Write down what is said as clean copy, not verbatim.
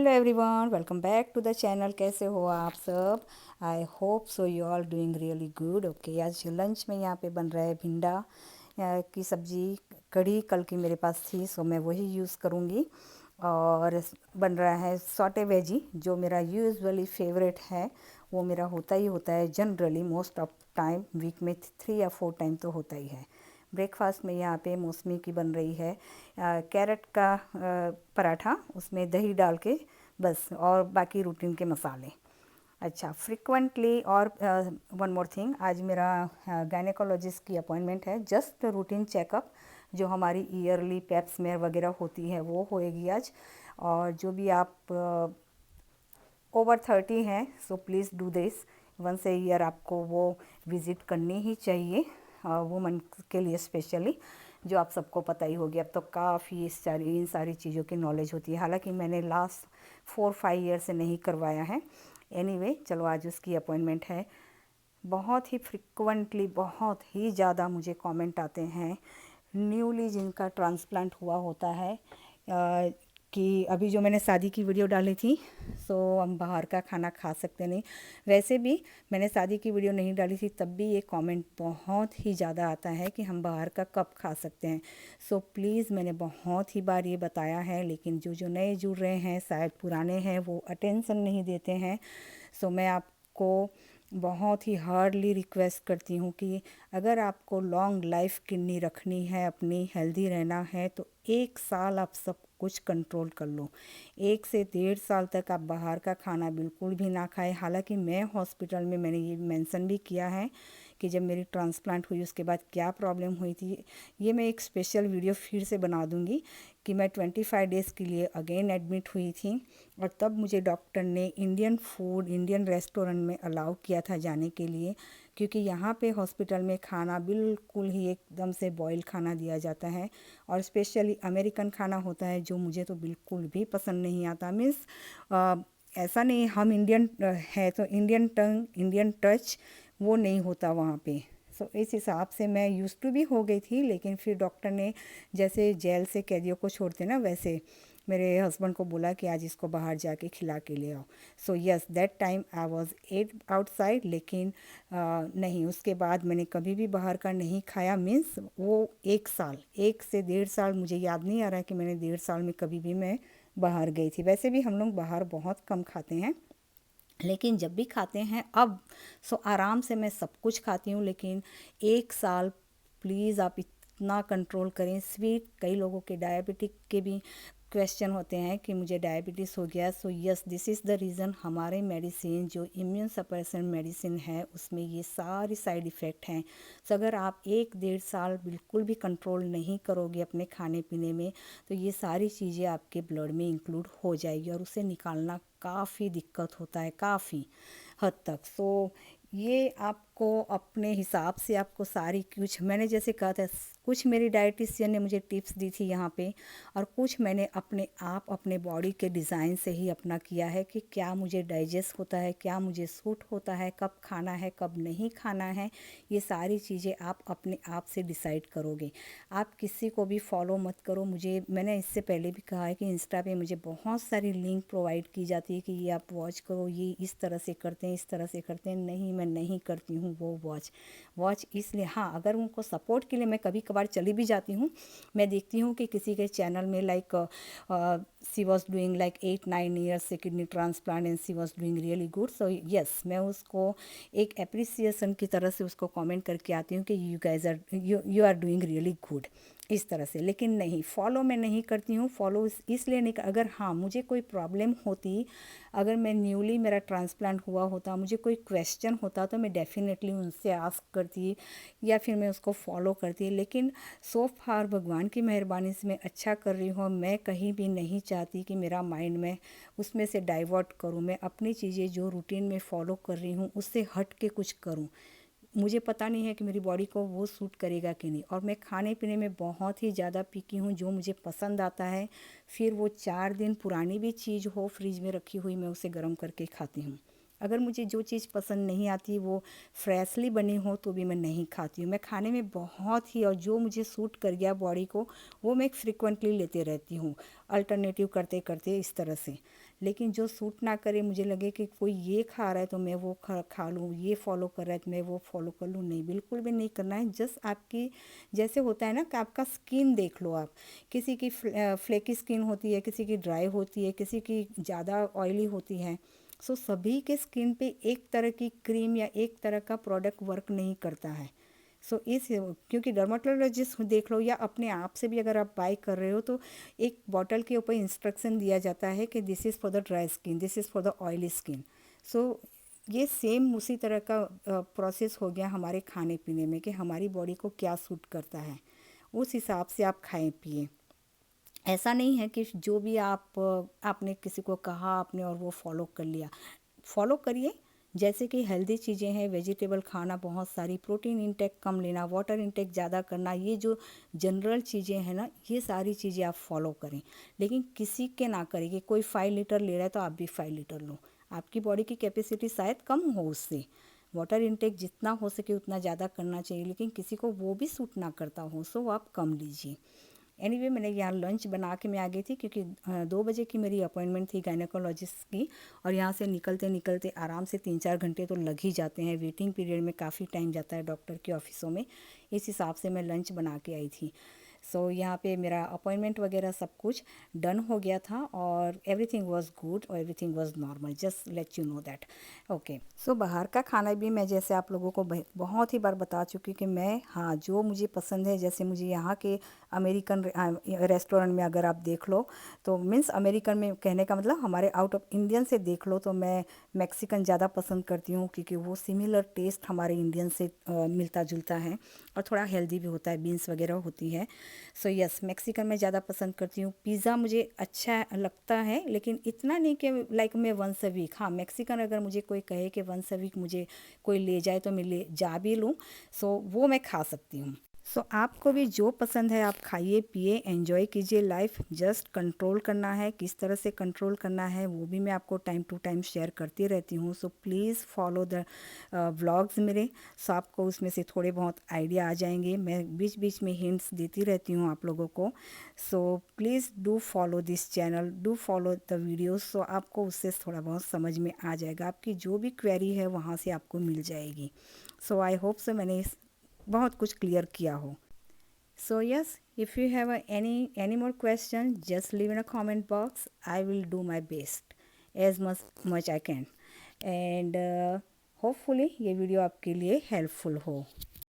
Hello everyone, welcome back to the channel. कैसे हो आप सब? I hope so you all doing really good. Okay, आज lunch में यहाँ पे बन रहा है भिंडा की सब्ज़ी। कढ़ी कल की मेरे पास थी, सो मैं वही यूज़ करूँगी। और बन रहा है सॉटे वेजी, जो मेरा यूजुअली फेवरेट है। वो मेरा होता ही होता है generally, most of time week में 3 या 4 टाइम तो होता ही है। ब्रेकफास्ट में यहाँ पे मौसमी की बन रही है कैरेट का पराठा, उसमें दही डाल के बस, और बाकी रूटीन के मसाले। अच्छा, फ्रिक्वेंटली और वन मोर थिंग, आज मेरा गायनेकोलॉजिस्ट की अपॉइंटमेंट है। जस्ट रूटीन चेकअप, जो हमारी ईयरली पेप स्मेयर वगैरह होती है वो होएगी आज। और जो भी आप ओवर 30 हैं, so please do this once a year. आपको वो विज़िट करनी ही चाहिए, वुमन के लिए स्पेशली, जो आप सबको पता ही होगी। अब तो काफ़ी इन सारी चीज़ों की नॉलेज होती है, हालांकि मैंने लास्ट 4-5 ईयर से नहीं करवाया है। एनीवे, चलो आज उसकी अपॉइंटमेंट है। बहुत ही फ्रिक्वेंटली, बहुत ही ज़्यादा मुझे कमेंट आते हैं न्यूली जिनका ट्रांसप्लांट हुआ होता है कि अभी जो मैंने शादी की वीडियो डाली थी, सो हम बाहर का खाना खा सकते नहीं। वैसे भी मैंने शादी की वीडियो नहीं डाली थी, तब भी ये कमेंट बहुत ही ज़्यादा आता है कि हम बाहर का कब खा सकते हैं। सो प्लीज़, मैंने बहुत ही बार ये बताया है, लेकिन जो नए जुड़ रहे हैं, शायद पुराने हैं, वो अटेंशन नहीं देते हैं। सो मैं आपको बहुत ही हार्डली रिक्वेस्ट करती हूँ कि अगर आपको लॉन्ग लाइफ किडनी रखनी है, अपनी हेल्दी रहना है, तो 1 साल आप सब कुछ कंट्रोल कर लो। 1 से 1.5 साल तक आप बाहर का खाना बिल्कुल भी ना खाएं। हालांकि मैं हॉस्पिटल में मैंने ये मेंशन भी किया है कि जब मेरी ट्रांसप्लांट हुई उसके बाद क्या प्रॉब्लम हुई थी। ये मैं एक स्पेशल वीडियो फिर से बना दूंगी कि मैं 25 डेज़ के लिए अगेन एडमिट हुई थी, और तब मुझे डॉक्टर ने इंडियन फूड, इंडियन रेस्टोरेंट में अलाउ किया था जाने के लिए, क्योंकि यहाँ पे हॉस्पिटल में खाना बिल्कुल ही एकदम से बॉयल खाना दिया जाता है, और स्पेशली अमेरिकन खाना होता है, जो मुझे तो बिल्कुल भी पसंद नहीं आता। मीन्स ऐसा नहीं, हम इंडियन है तो इंडियन टंग, इंडियन टच वो नहीं होता वहाँ पे। सो इस हिसाब से मैं यूज़ टू भी हो गई थी, लेकिन फिर डॉक्टर ने, जैसे जेल से कैदियों को छोड़ते ना, वैसे मेरे हस्बैंड को बोला कि आज इसको बाहर जाके खिला के ले आओ। So yes, that time I was at outside, लेकिन नहीं, उसके बाद मैंने कभी भी बाहर का नहीं खाया। मीन्स वो 1 साल, 1 से 1.5 साल, मुझे याद नहीं आ रहा है कि मैंने 1.5 साल में कभी भी मैं बाहर गई थी। वैसे भी हम लोग बाहर बहुत कम खाते हैं, लेकिन जब भी खाते हैं अब, सो आराम से मैं सब कुछ खाती हूँ। लेकिन 1 साल प्लीज़ आप इतना कंट्रोल करें। स्वीट, कई लोगों के डायबिटिक के भी क्वेश्चन होते हैं कि मुझे डायबिटीज़ हो गया। So yes, this is the reason. हमारे मेडिसिन, जो इम्यून सप्रेशन मेडिसिन है, उसमें ये सारी साइड इफ़ेक्ट हैं। सो अगर आप 1-1.5 साल बिल्कुल भी कंट्रोल नहीं करोगे अपने खाने पीने में, तो ये सारी चीज़ें आपके ब्लड में इंक्लूड हो जाएगी, और उसे निकालना काफ़ी दिक्कत होता है, काफ़ी हद तक। सो ये आपको अपने हिसाब से, आपको सारी कुछ, मैंने जैसे कहा था, कुछ मेरी डाइटिशियन ने मुझे टिप्स दी थी यहाँ पे, और कुछ मैंने अपने आप अपने बॉडी के डिज़ाइन से ही अपना किया है कि क्या मुझे डाइजेस्ट होता है, क्या मुझे सूट होता है, कब खाना है, कब नहीं खाना है। ये सारी चीज़ें आप अपने आप से डिसाइड करोगे। आप किसी को भी फॉलो मत करो। मैंने इससे पहले भी कहा है कि इंस्टा पे मुझे बहुत सारी लिंक प्रोवाइड की जाती है कि ये आप वॉच करो, ये इस तरह से करते हैं, इस तरह से करते हैं। नहीं, मैं नहीं करती हूँ वो वॉच इसलिए, हाँ, अगर उनको सपोर्ट के लिए मैं कभी कभार चली भी जाती हूँ। मैं देखती हूँ कि किसी के चैनल में like she was doing like 8-9 years से kidney transplant, and she was doing really good. So yes, मैं उसको एक एप्रिसिएशन की तरह से उसको कमेंट करके आती हूँ कि you are doing really good, इस तरह से। लेकिन नहीं, फॉलो मैं नहीं करती हूँ। फॉलो इसलिए नहीं अगर हाँ मुझे कोई प्रॉब्लम होती, अगर मैं न्यूली मेरा ट्रांसप्लांट हुआ होता, मुझे कोई क्वेश्चन होता, तो मैं डेफिनेटली उनसे आस्क करती, या फिर मैं उसको फॉलो करती। लेकिन सो फार भगवान की मेहरबानी से मैं अच्छा कर रही हूँ। मैं कहीं भी नहीं चाहती कि मेरा माइंड में उसमें से डाइवर्ट करूँ। मैं अपनी चीज़ें जो रूटीन में फॉलो कर रही हूँ, उससे हट के कुछ करूँ। मुझे पता नहीं है कि मेरी बॉडी को वो सूट करेगा कि नहीं। और मैं खाने पीने में बहुत ही ज़्यादा पिकी हूँ। जो मुझे पसंद आता है, फिर वो 4 दिन पुरानी भी चीज़ हो फ्रिज में रखी हुई, मैं उसे गर्म करके खाती हूँ। अगर मुझे जो चीज़ पसंद नहीं आती, वो फ्रेशली बनी हो, तो भी मैं नहीं खाती हूँ। मैं खाने में बहुत ही, और जो मुझे सूट कर गया बॉडी को, वो मैं फ्रिक्वेंटली लेते रहती हूँ, अल्टरनेटिव करते करते, इस तरह से। लेकिन जो सूट ना करे, मुझे लगे कि कोई ये खा रहा है तो मैं वो खा लूँ, ये फॉलो कर रहा है तो मैं वो फॉलो कर लूँ, नहीं, बिल्कुल भी नहीं करना है। जस्ट आपकी जैसे होता है ना कि आपका स्किन देख लो आप, किसी की फ्लेकी स्किन होती है, किसी की ड्राई होती है, किसी की ज़्यादा ऑयली होती है। सो सभी के स्किन पे एक तरह की क्रीम या एक तरह का प्रोडक्ट वर्क नहीं करता है। सो इस क्योंकि डर्माटोलॉजिस्ट देख लो या अपने आप से भी अगर आप बाय कर रहे हो तो एक बॉटल के ऊपर इंस्ट्रक्शन दिया जाता है कि this is for the dry skin, this is for the oily skin. So ये सेम उसी तरह का प्रोसेस हो गया हमारे खाने पीने में कि हमारी बॉडी को क्या सूट करता है, उस हिसाब से आप खाएं पिए। ऐसा नहीं है कि जो भी आपने किसी को कहा आपने और वो फॉलो कर लिया। फॉलो करिए, जैसे कि हेल्दी चीज़ें हैं, वेजिटेबल खाना, बहुत सारी प्रोटीन इंटेक कम लेना, वाटर इंटेक ज़्यादा करना, ये जो जनरल चीज़ें हैं ना, ये सारी चीज़ें आप फॉलो करें। लेकिन किसी के ना करें कि कोई 5 लीटर ले रहा है तो आप भी 5 लीटर लो। आपकी बॉडी की कैपेसिटी शायद कम हो उससे। वाटर इंटेक जितना हो सके उतना ज़्यादा करना चाहिए, लेकिन किसी को वो भी सूट ना करता हो सो आप कम लीजिए। एनीवे मैंने यहाँ लंच बना के मैं आ गई थी, क्योंकि 2 बजे की मेरी अपॉइंटमेंट थी गायनेकोलॉजिस्ट की। और यहाँ से निकलते निकलते आराम से 3-4 घंटे तो लग ही जाते हैं, वेटिंग पीरियड में काफ़ी टाइम जाता है डॉक्टर के ऑफिसों में। इस हिसाब से मैं लंच बना के आई थी। सो यहाँ पे मेरा अपॉइंटमेंट वगैरह सब कुछ डन हो गया था और एवरीथिंग वाज गुड और everything was normal, just let you know that. Okay, so बाहर का खाना भी मैं जैसे आप लोगों को बहुत ही बार बता चुकी कि मैं, हाँ, जो मुझे पसंद है, जैसे मुझे यहाँ के अमेरिकन रेस्टोरेंट में अगर आप देख लो तो मीन्स अमेरिकन में कहने का मतलब हमारे आउट ऑफ इंडियन से देख लो तो मैं मैक्सिकन ज़्यादा पसंद करती हूँ, क्योंकि वो सिमिलर टेस्ट हमारे इंडियन से मिलता जुलता है और थोड़ा हेल्दी भी होता है, बीन्स वगैरह होती है। सो यस, मैक्सिकन मैं ज़्यादा पसंद करती हूँ। पिज़्ज़ा मुझे अच्छा लगता है, लेकिन इतना नहीं कि लाइक मैं वंस अ वीक, हाँ, मैक्सिकन अगर मुझे कोई कहे कि वंस अ वीक मुझे कोई ले जाए तो मैं ले जा भी लूँ, सो वो मैं खा सकती हूँ। सो आपको भी जो पसंद है आप खाइए पिए, एंजॉय कीजिए लाइफ। जस्ट कंट्रोल करना है, किस तरह से कंट्रोल करना है वो भी मैं आपको टाइम टू टाइम शेयर करती रहती हूँ। So please follow the vlogs मेरे, सो आपको उसमें से थोड़े बहुत आइडिया आ जाएंगे। मैं बीच बीच में हिंट्स देती रहती हूँ आप लोगों को। So please do follow this channel, do follow the videos. So आपको उससे थोड़ा बहुत समझ में आ जाएगा, आपकी जो भी क्वेरी है वहाँ से आपको मिल जाएगी। सो आई होप सो मैंने बहुत कुछ क्लियर किया हो। So yes, if you have any more question, just leave in a comment box. I will do my best as much I can, and hopefully ये वीडियो आपके लिए हेल्पफुल हो।